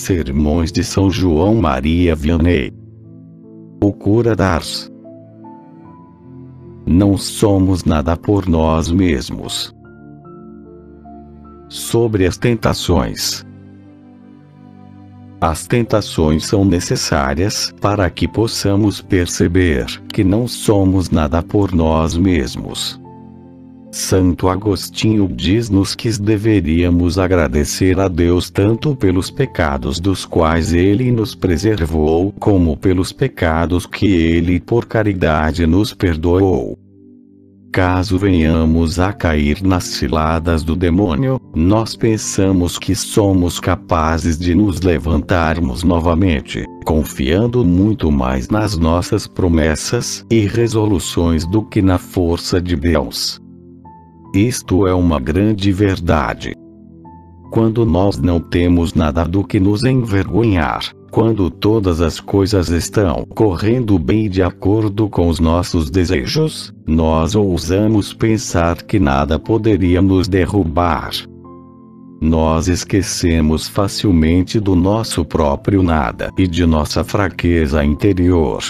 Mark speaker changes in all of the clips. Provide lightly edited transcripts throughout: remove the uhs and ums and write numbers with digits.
Speaker 1: Sermões de São João Maria Vianney. O cura d'Ars. Não somos nada por nós mesmos. Sobre as tentações. As tentações são necessárias para que possamos perceber que não somos nada por nós mesmos. Santo Agostinho diz-nos que deveríamos agradecer a Deus tanto pelos pecados dos quais Ele nos preservou, como pelos pecados que Ele por caridade nos perdoou. Caso venhamos a cair nas ciladas do demônio, nós pensamos que somos capazes de nos levantarmos novamente, confiando muito mais nas nossas promessas e resoluções do que na força de Deus. Isto é uma grande verdade. Quando nós não temos nada do que nos envergonhar, quando todas as coisas estão correndo bem de acordo com os nossos desejos, nós ousamos pensar que nada poderia nos derrubar. Nós esquecemos facilmente do nosso próprio nada e de nossa fraqueza interior.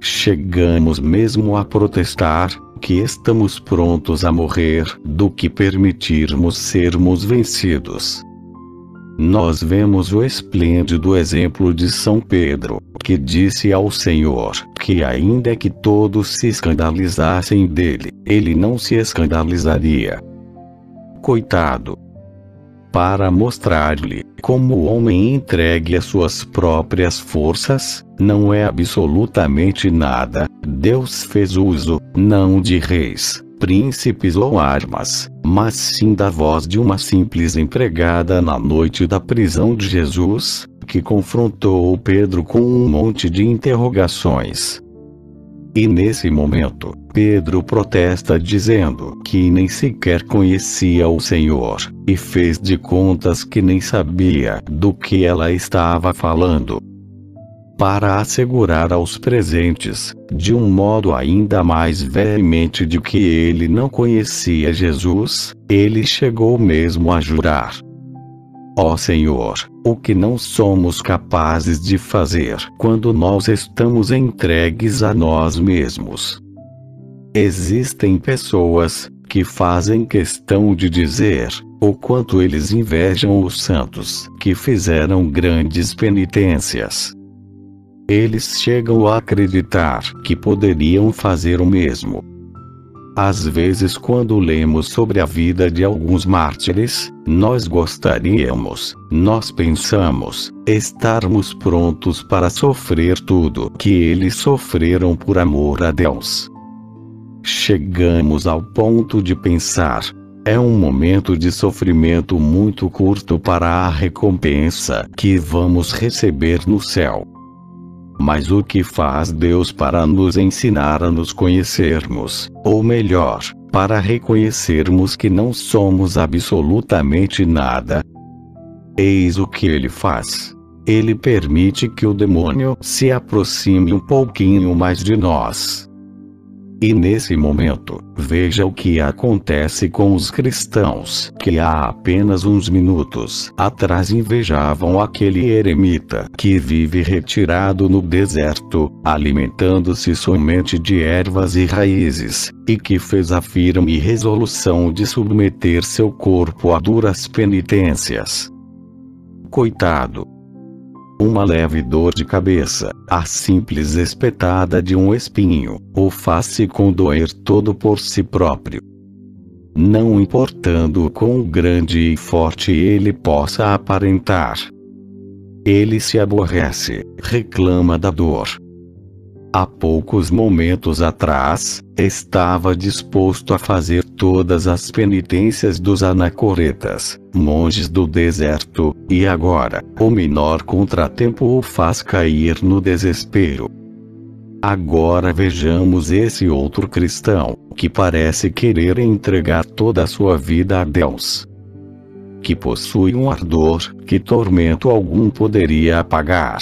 Speaker 1: Chegamos mesmo a protestar que estamos prontos a morrer do que permitirmos sermos vencidos. Nós vemos o esplêndido exemplo de São Pedro, que disse ao Senhor que ainda que todos se escandalizassem dele, ele não se escandalizaria. Coitado! Para mostrar-lhe como o homem entregue às suas próprias forças, não é absolutamente nada, Deus fez uso, não de reis, príncipes ou armas, mas sim da voz de uma simples empregada na noite da prisão de Jesus, que confrontou Pedro com um monte de interrogações. E nesse momento, Pedro protesta dizendo que nem sequer conhecia o Senhor, e fez de contas que nem sabia do que ela estava falando. Para assegurar aos presentes, de um modo ainda mais veemente de que ele não conhecia Jesus, ele chegou mesmo a jurar: ó Senhor, o que não somos capazes de fazer quando nós estamos entregues a nós mesmos. Existem pessoas que fazem questão de dizer o quanto eles invejam os santos que fizeram grandes penitências. Eles chegam a acreditar que poderiam fazer o mesmo. Às vezes, quando lemos sobre a vida de alguns mártires, nós pensamos, estarmos prontos para sofrer tudo que eles sofreram por amor a Deus. Chegamos ao ponto de pensar: é um momento de sofrimento muito curto para a recompensa que vamos receber no céu. Mas o que faz Deus para nos ensinar a nos conhecermos, ou melhor, para reconhecermos que não somos absolutamente nada? Eis o que ele faz. Ele permite que o demônio se aproxime um pouquinho mais de nós. E nesse momento, veja o que acontece com os cristãos que há apenas uns minutos atrás invejavam aquele eremita que vive retirado no deserto, alimentando-se somente de ervas e raízes, e que fez a firme resolução de submeter seu corpo a duras penitências. Coitado! Uma leve dor de cabeça, a simples espetada de um espinho, o faz-se condoer todo por si próprio. Não importando quão grande e forte ele possa aparentar. Ele se aborrece, reclama da dor. Há poucos momentos atrás, estava disposto a fazer todas as penitências dos anacoretas, monges do deserto, e agora, o menor contratempo o faz cair no desespero. Agora vejamos esse outro cristão, que parece querer entregar toda a sua vida a Deus. Que possui um ardor que tormento algum poderia apagar.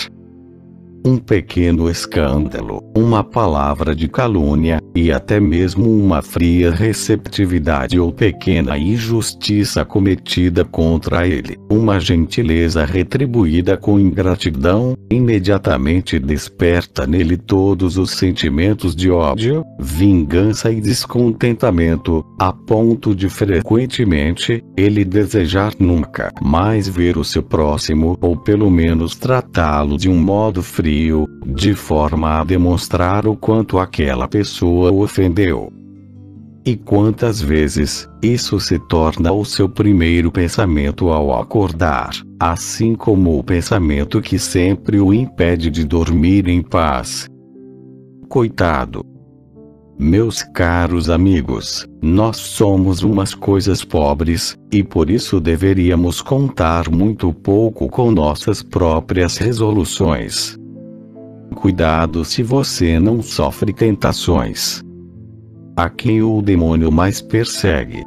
Speaker 1: Um pequeno escândalo, uma palavra de calúnia, e até mesmo uma fria receptividade ou pequena injustiça cometida contra ele, uma gentileza retribuída com ingratidão, imediatamente desperta nele todos os sentimentos de ódio, vingança e descontentamento, a ponto de frequentemente, ele desejar nunca mais ver o seu próximo ou pelo menos tratá-lo de um modo frio, de forma a demonstrar o quanto aquela pessoa o ofendeu. E quantas vezes, isso se torna o seu primeiro pensamento ao acordar, assim como o pensamento que sempre o impede de dormir em paz. Coitado! Meus caros amigos, nós somos umas coisas pobres, e por isso deveríamos contar muito pouco com nossas próprias resoluções. Cuidado se você não sofre tentações. A quem o demônio mais persegue?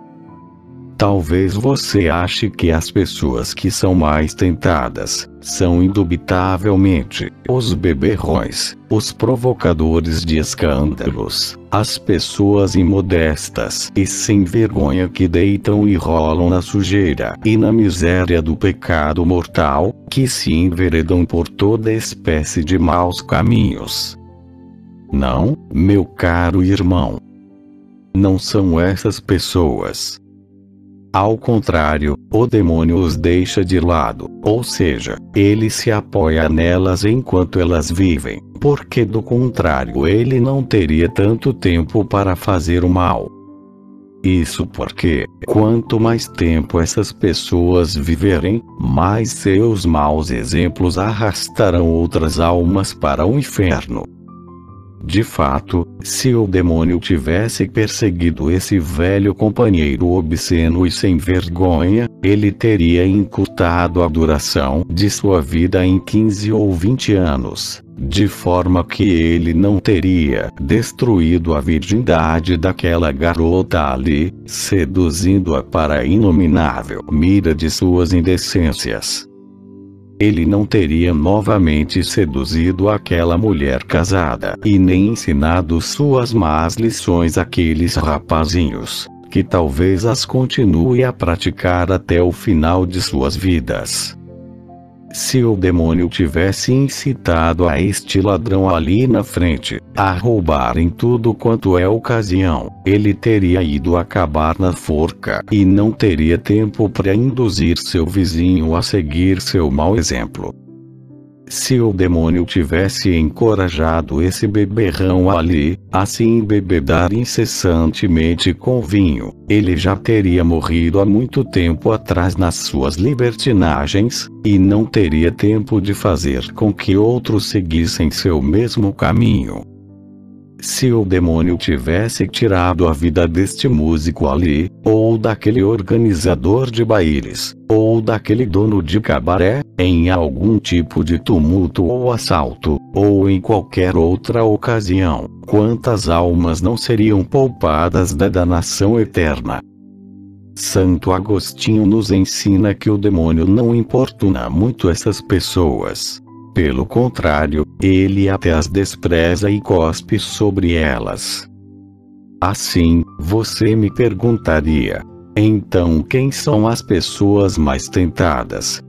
Speaker 1: Talvez você ache que as pessoas que são mais tentadas são indubitavelmente os beberrões, os provocadores de escândalos, as pessoas imodestas e sem vergonha que deitam e rolam na sujeira e na miséria do pecado mortal, que se enveredam por toda espécie de maus caminhos. Não, meu caro irmão. Não são essas pessoas. Ao contrário, o demônio os deixa de lado, ou seja, ele se apoia nelas enquanto elas vivem, porque do contrário ele não teria tanto tempo para fazer o mal. Isso porque, quanto mais tempo essas pessoas viverem, mais seus maus exemplos arrastarão outras almas para o inferno. De fato, se o demônio tivesse perseguido esse velho companheiro obsceno e sem vergonha, ele teria encurtado a duração de sua vida em 15 ou 20 anos, de forma que ele não teria destruído a virgindade daquela garota ali, seduzindo-a para a inominável mira de suas indecências. Ele não teria novamente seduzido aquela mulher casada e nem ensinado suas más lições àqueles rapazinhos, que talvez as continue a praticar até o final de suas vidas. Se o demônio tivesse incitado a este ladrão ali na frente, a roubar em tudo quanto é ocasião, ele teria ido acabar na forca e não teria tempo para induzir seu vizinho a seguir seu mau exemplo. Se o demônio tivesse encorajado esse beberrão ali, a se embebedar incessantemente com vinho, ele já teria morrido há muito tempo atrás nas suas libertinagens, e não teria tempo de fazer com que outros seguissem seu mesmo caminho. Se o demônio tivesse tirado a vida deste músico ali, ou daquele organizador de bailes, ou daquele dono de cabaré, em algum tipo de tumulto ou assalto, ou em qualquer outra ocasião, quantas almas não seriam poupadas da danação eterna? Santo Agostinho nos ensina que o demônio não importuna muito essas pessoas. Pelo contrário, ele até as despreza e cospe sobre elas. Assim, você me perguntaria: então quem são as pessoas mais tentadas?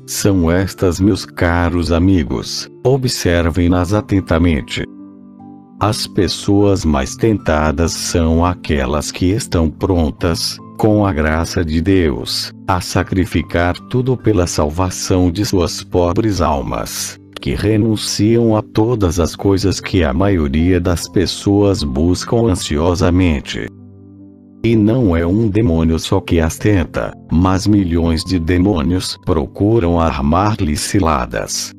Speaker 1: São estas, meus caros amigos, observem-nas atentamente. As pessoas mais tentadas são aquelas que estão prontas, com a graça de Deus, a sacrificar tudo pela salvação de suas pobres almas, que renunciam a todas as coisas que a maioria das pessoas buscam ansiosamente. E não é um demônio só que as tenta, mas milhões de demônios procuram armar-lhe ciladas.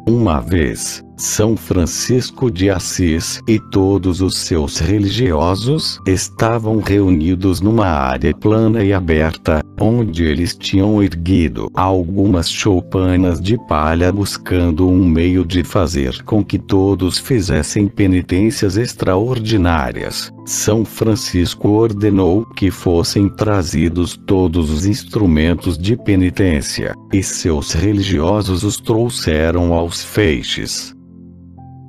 Speaker 1: Uma vez, São Francisco de Assis e todos os seus religiosos estavam reunidos numa área plana e aberta, onde eles tinham erguido algumas choupanas de palha buscando um meio de fazer com que todos fizessem penitências extraordinárias. São Francisco ordenou que fossem trazidos todos os instrumentos de penitência, e seus religiosos os trouxeram aos feixes.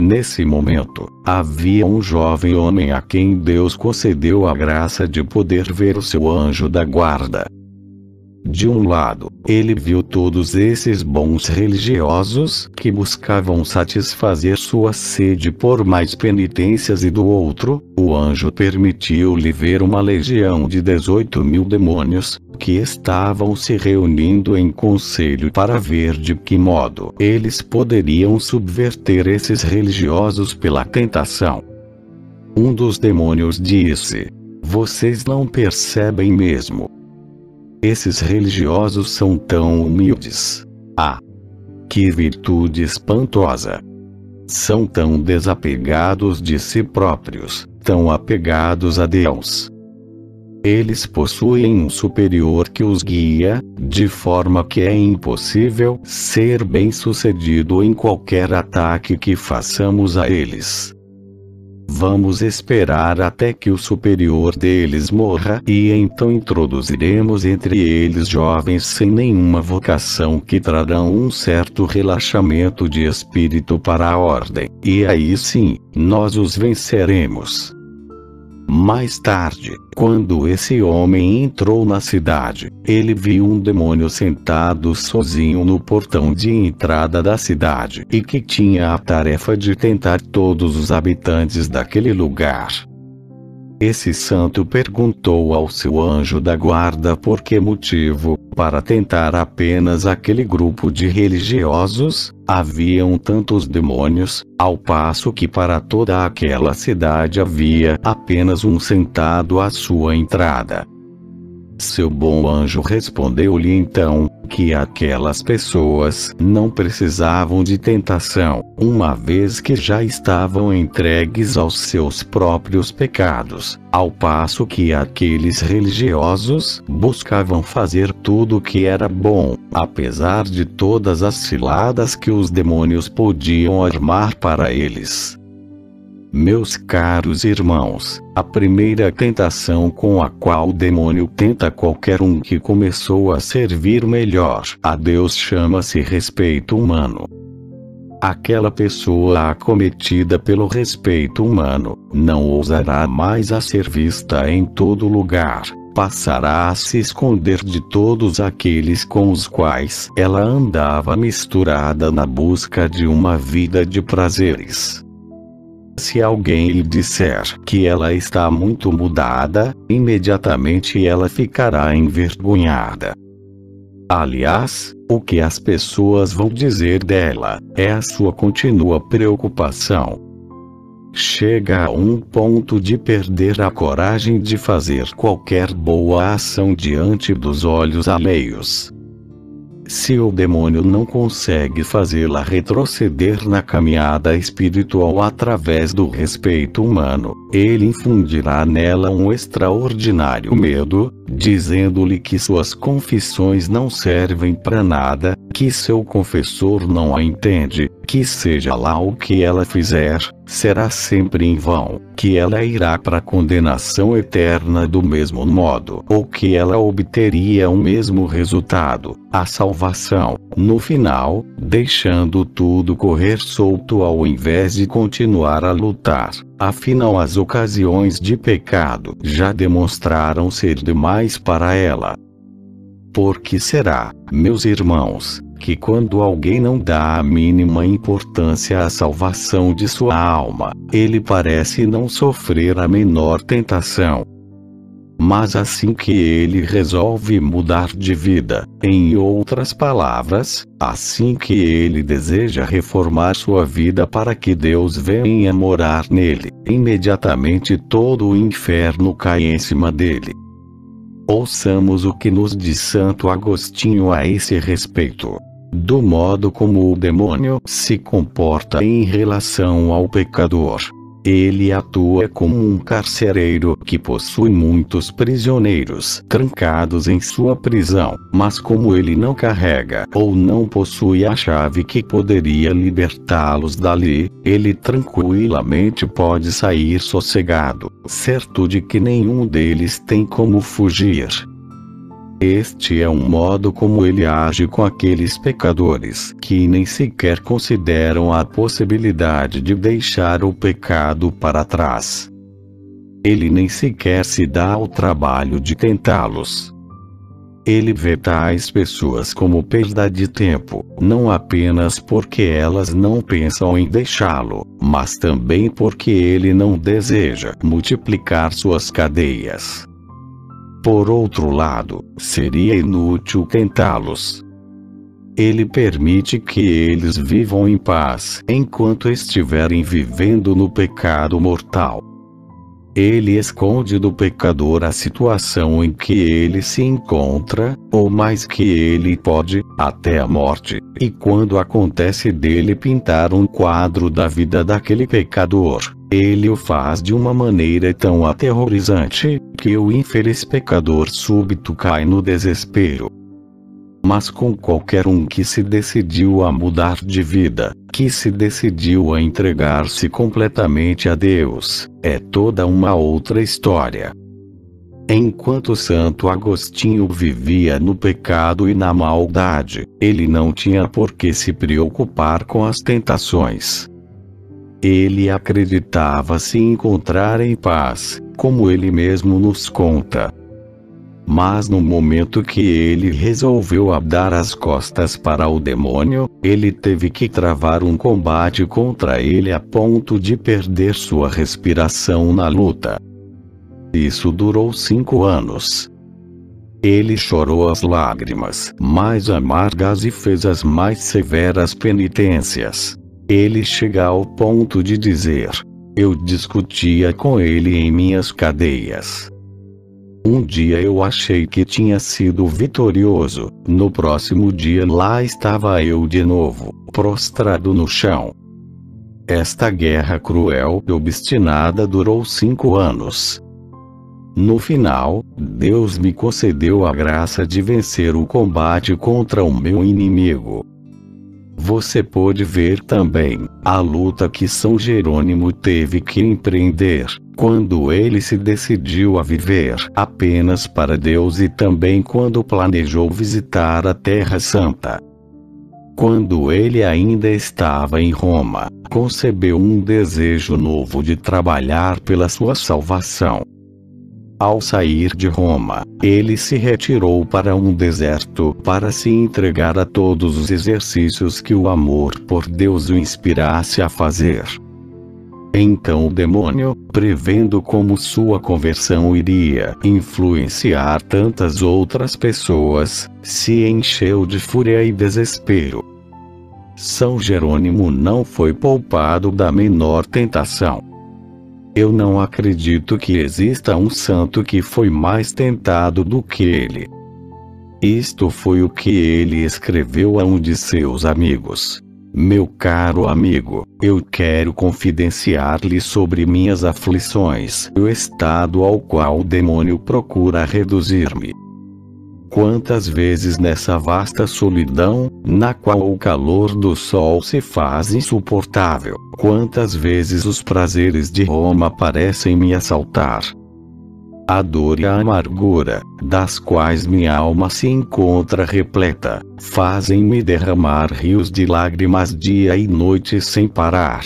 Speaker 1: Nesse momento, havia um jovem homem a quem Deus concedeu a graça de poder ver o seu anjo da guarda. De um lado, ele viu todos esses bons religiosos que buscavam satisfazer sua sede por mais penitências, e do outro, o anjo permitiu-lhe ver uma legião de 18.000 demônios, que estavam se reunindo em conselho para ver de que modo eles poderiam subverter esses religiosos pela tentação. Um dos demônios disse: "Vocês não percebem mesmo? Esses religiosos são tão humildes. Ah! Que virtude espantosa! São tão desapegados de si próprios, tão apegados a Deus. Eles possuem um superior que os guia, de forma que é impossível ser bem-sucedido em qualquer ataque que façamos a eles. Vamos esperar até que o superior deles morra, e então introduziremos entre eles jovens sem nenhuma vocação que trarão um certo relaxamento de espírito para a ordem, e aí sim, nós os venceremos." Mais tarde, quando esse homem entrou na cidade, ele viu um demônio sentado sozinho no portão de entrada da cidade, e que tinha a tarefa de tentar todos os habitantes daquele lugar. Esse santo perguntou ao seu anjo da guarda por que motivo, para tentar apenas aquele grupo de religiosos, haviam tantos demônios, ao passo que para toda aquela cidade havia apenas um sentado à sua entrada. Seu bom anjo respondeu-lhe então, que aquelas pessoas não precisavam de tentação, uma vez que já estavam entregues aos seus próprios pecados, ao passo que aqueles religiosos buscavam fazer tudo o que era bom, apesar de todas as ciladas que os demônios podiam armar para eles. Meus caros irmãos, a primeira tentação com a qual o demônio tenta qualquer um que começou a servir melhor a Deus chama-se respeito humano. Aquela pessoa acometida pelo respeito humano, não ousará mais a ser vista em todo lugar, passará a se esconder de todos aqueles com os quais ela andava misturada na busca de uma vida de prazeres. Se alguém lhe disser que ela está muito mudada, imediatamente ela ficará envergonhada. Aliás, o que as pessoas vão dizer dela é a sua contínua preocupação. Chega a um ponto de perder a coragem de fazer qualquer boa ação diante dos olhos alheios. Se o demônio não consegue fazê-la retroceder na caminhada espiritual através do respeito humano, ele infundirá nela um extraordinário medo, dizendo-lhe que suas confissões não servem para nada, que seu confessor não a entende, que seja lá o que ela fizer, será sempre em vão, que ela irá para a condenação eterna do mesmo modo, ou que ela obteria o mesmo resultado, a salvação, no final, deixando tudo correr solto ao invés de continuar a lutar. Afinal, as ocasiões de pecado já demonstraram ser demais para ela. Por que será, meus irmãos, que quando alguém não dá a mínima importância à salvação de sua alma, ele parece não sofrer a menor tentação? Mas assim que ele resolve mudar de vida, em outras palavras, assim que ele deseja reformar sua vida para que Deus venha morar nele, imediatamente todo o inferno cai em cima dele. Ouçamos o que nos diz Santo Agostinho a esse respeito. Do modo como o demônio se comporta em relação ao pecador. Ele atua como um carcereiro que possui muitos prisioneiros trancados em sua prisão, mas como ele não carrega ou não possui a chave que poderia libertá-los dali, ele tranquilamente pode sair sossegado, certo de que nenhum deles tem como fugir. Este é um modo como ele age com aqueles pecadores que nem sequer consideram a possibilidade de deixar o pecado para trás. Ele nem sequer se dá ao trabalho de tentá-los. Ele vê tais pessoas como perda de tempo, não apenas porque elas não pensam em deixá-lo, mas também porque ele não deseja multiplicar suas cadeias. Por outro lado, seria inútil tentá-los. Ele permite que eles vivam em paz enquanto estiverem vivendo no pecado mortal. Ele esconde do pecador a situação em que ele se encontra, ou mais que ele pode, até a morte, e quando acontece dele pintar um quadro da vida daquele pecador, ele o faz de uma maneira tão aterrorizante, que o infeliz pecador súbito cai no desespero. Mas com qualquer um que se decidiu a mudar de vida, que se decidiu a entregar-se completamente a Deus, é toda uma outra história. Enquanto Santo Agostinho vivia no pecado e na maldade, ele não tinha por que se preocupar com as tentações. Ele acreditava se encontrar em paz, como ele mesmo nos conta. Mas no momento que ele resolveu dar as costas para o demônio, ele teve que travar um combate contra ele a ponto de perder sua respiração na luta. Isso durou 5 anos. Ele chorou as lágrimas mais amargas e fez as mais severas penitências. Ele chega ao ponto de dizer: eu discutia com ele em minhas cadeias. Um dia eu achei que tinha sido vitorioso, no próximo dia lá estava eu de novo, prostrado no chão. Esta guerra cruel e obstinada durou 5 anos. No final, Deus me concedeu a graça de vencer o combate contra o meu inimigo. Você pode ver também a luta que São Jerônimo teve que empreender, quando ele se decidiu a viver apenas para Deus e também quando planejou visitar a Terra Santa. Quando ele ainda estava em Roma, concebeu um desejo novo de trabalhar pela sua salvação. Ao sair de Roma, ele se retirou para um deserto para se entregar a todos os exercícios que o amor por Deus o inspirasse a fazer. Então o demônio, prevendo como sua conversão iria influenciar tantas outras pessoas, se encheu de fúria e desespero. São Jerônimo não foi poupado da menor tentação. Eu não acredito que exista um santo que foi mais tentado do que ele. Isto foi o que ele escreveu a um de seus amigos. Meu caro amigo, eu quero confidenciar-lhe sobre minhas aflições e o estado ao qual o demônio procura reduzir-me. Quantas vezes nessa vasta solidão, na qual o calor do sol se faz insuportável, quantas vezes os prazeres de Roma parecem me assaltar. A dor e a amargura, das quais minha alma se encontra repleta, fazem-me derramar rios de lágrimas dia e noite sem parar.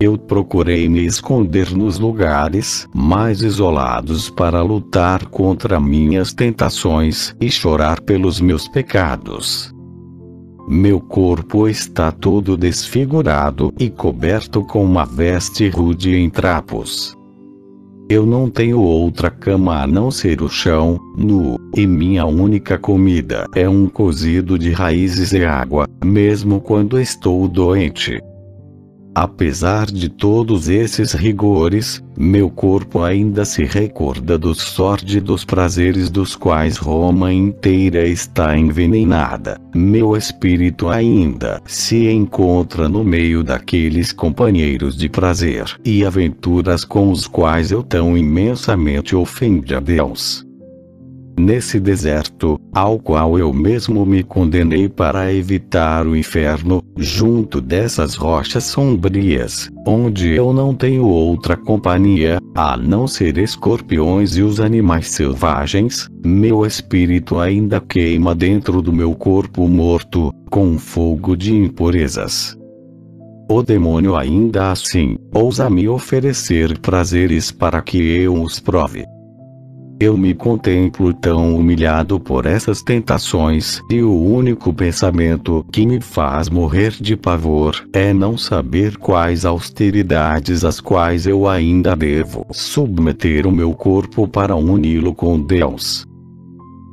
Speaker 1: Eu procurei me esconder nos lugares mais isolados para lutar contra minhas tentações e chorar pelos meus pecados. Meu corpo está todo desfigurado e coberto com uma veste rude em trapos. Eu não tenho outra cama a não ser o chão, nu, e minha única comida é um cozido de raízes e água, mesmo quando estou doente. Apesar de todos esses rigores, meu corpo ainda se recorda dos sórdidos prazeres dos quais Roma inteira está envenenada. Meu espírito ainda se encontra no meio daqueles companheiros de prazer e aventuras com os quais eu tão imensamente ofendi a Deus. Nesse deserto, ao qual eu mesmo me condenei para evitar o inferno, junto dessas rochas sombrias, onde eu não tenho outra companhia, a não ser escorpiões e os animais selvagens, meu espírito ainda queima dentro do meu corpo morto, com um fogo de impurezas. O demônio ainda assim, ousa me oferecer prazeres para que eu os prove. Eu me contemplo tão humilhado por essas tentações, e o único pensamento que me faz morrer de pavor é não saber quais austeridades às quais eu ainda devo submeter o meu corpo para uni-lo com Deus.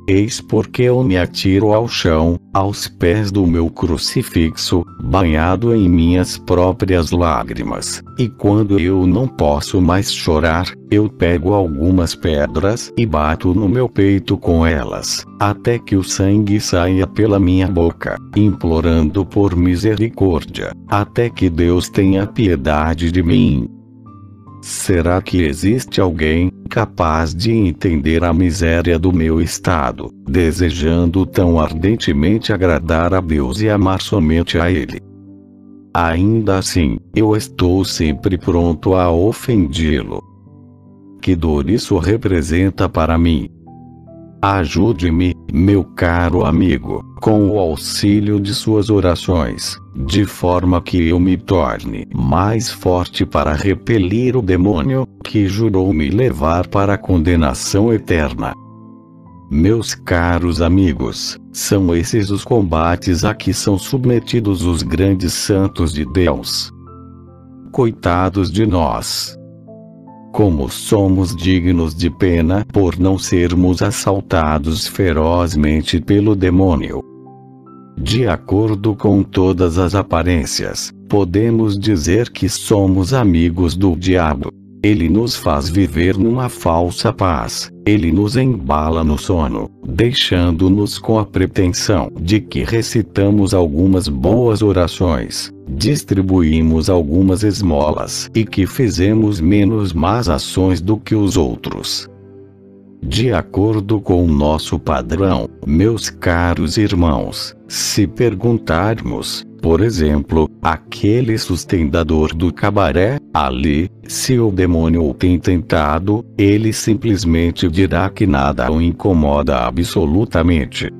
Speaker 1: Eis porque eu me atiro ao chão, aos pés do meu crucifixo, banhado em minhas próprias lágrimas, e quando eu não posso mais chorar, eu pego algumas pedras e bato no meu peito com elas, até que o sangue saia pela minha boca, implorando por misericórdia, até que Deus tenha piedade de mim. Será que existe alguém capaz de entender a miséria do meu estado, desejando tão ardentemente agradar a Deus e amar somente a Ele? Ainda assim, eu estou sempre pronto a ofendê-lo. Que dor isso representa para mim! Ajude-me, meu caro amigo, com o auxílio de suas orações, de forma que eu me torne mais forte para repelir o demônio, que jurou me levar para a condenação eterna. Meus caros amigos, são esses os combates a que são submetidos os grandes santos de Deus. Coitados de nós! Como somos dignos de pena por não sermos assaltados ferozmente pelo demônio. De acordo com todas as aparências, podemos dizer que somos amigos do diabo. Ele nos faz viver numa falsa paz, ele nos embala no sono, deixando-nos com a pretensão de que recitamos algumas boas orações, distribuímos algumas esmolas e que fizemos menos más ações do que os outros. De acordo com o nosso padrão, meus caros irmãos, se perguntarmos, por exemplo, aquele sustentador do cabaré, ali, se o demônio o tem tentado, ele simplesmente dirá que nada o incomoda absolutamente.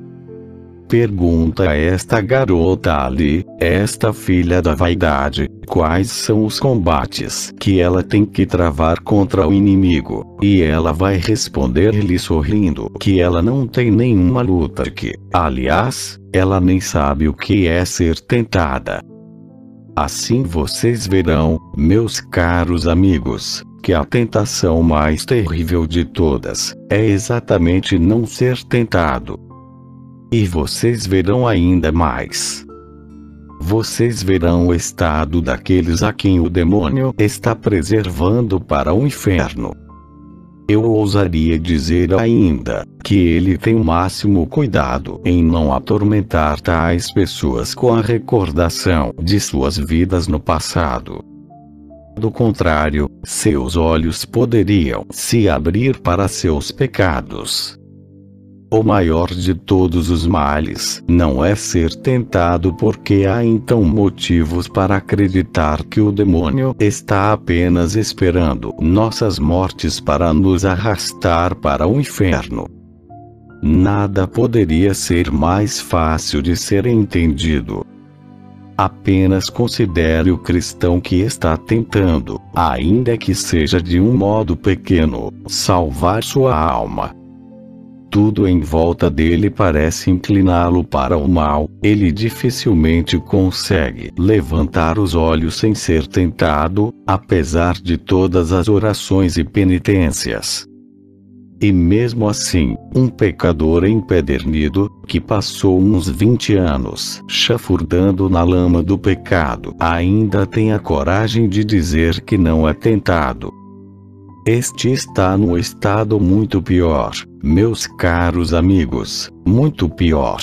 Speaker 1: Pergunta a esta garota ali, esta filha da vaidade, quais são os combates que ela tem que travar contra o inimigo, e ela vai responder-lhe sorrindo que ela não tem nenhuma luta, que, aliás, ela nem sabe o que é ser tentada. Assim vocês verão, meus caros amigos, que a tentação mais terrível de todas é exatamente não ser tentado. E vocês verão ainda mais. Vocês verão o estado daqueles a quem o demônio está preservando para o inferno. Eu ousaria dizer ainda que ele tem o máximo cuidado em não atormentar tais pessoas com a recordação de suas vidas no passado. Do contrário, seus olhos poderiam se abrir para seus pecados. O maior de todos os males não é ser tentado, porque há então motivos para acreditar que o demônio está apenas esperando nossas mortes para nos arrastar para o inferno. Nada poderia ser mais fácil de ser entendido. Apenas considere o cristão que está tentando, ainda que seja de um modo pequeno, salvar sua alma. Tudo em volta dele parece incliná-lo para o mal, ele dificilmente consegue levantar os olhos sem ser tentado, apesar de todas as orações e penitências. E mesmo assim, um pecador empedernido, que passou uns 20 anos chafurdando na lama do pecado, ainda tem a coragem de dizer que não é tentado. Este está num estado muito pior, meus caros amigos, muito pior.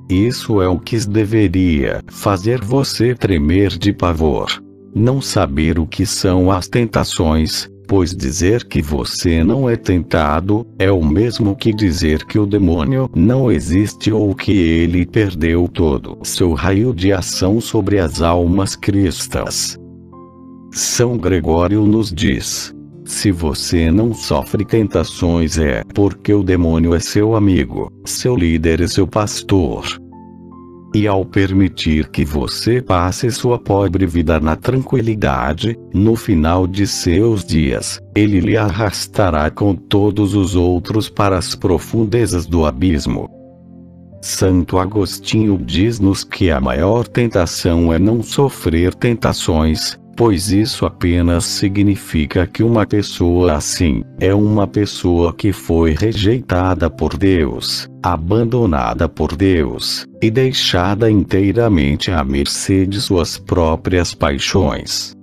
Speaker 1: Isso é o que deveria fazer você tremer de pavor. Não saber o que são as tentações, Pois dizer que você não é tentado, é o mesmo que dizer que o demônio não existe ou que ele perdeu todo seu raio de ação sobre as almas cristãs. São Gregório nos diz: se você não sofre tentações é porque o demônio é seu amigo, seu líder e seu pastor. E ao permitir que você passe sua pobre vida na tranquilidade, no final de seus dias, ele lhe arrastará com todos os outros para as profundezas do abismo. Santo Agostinho diz-nos que a maior tentação é não sofrer tentações, pois isso apenas significa que uma pessoa assim é uma pessoa que foi rejeitada por Deus, abandonada por Deus, e deixada inteiramente à mercê de suas próprias paixões.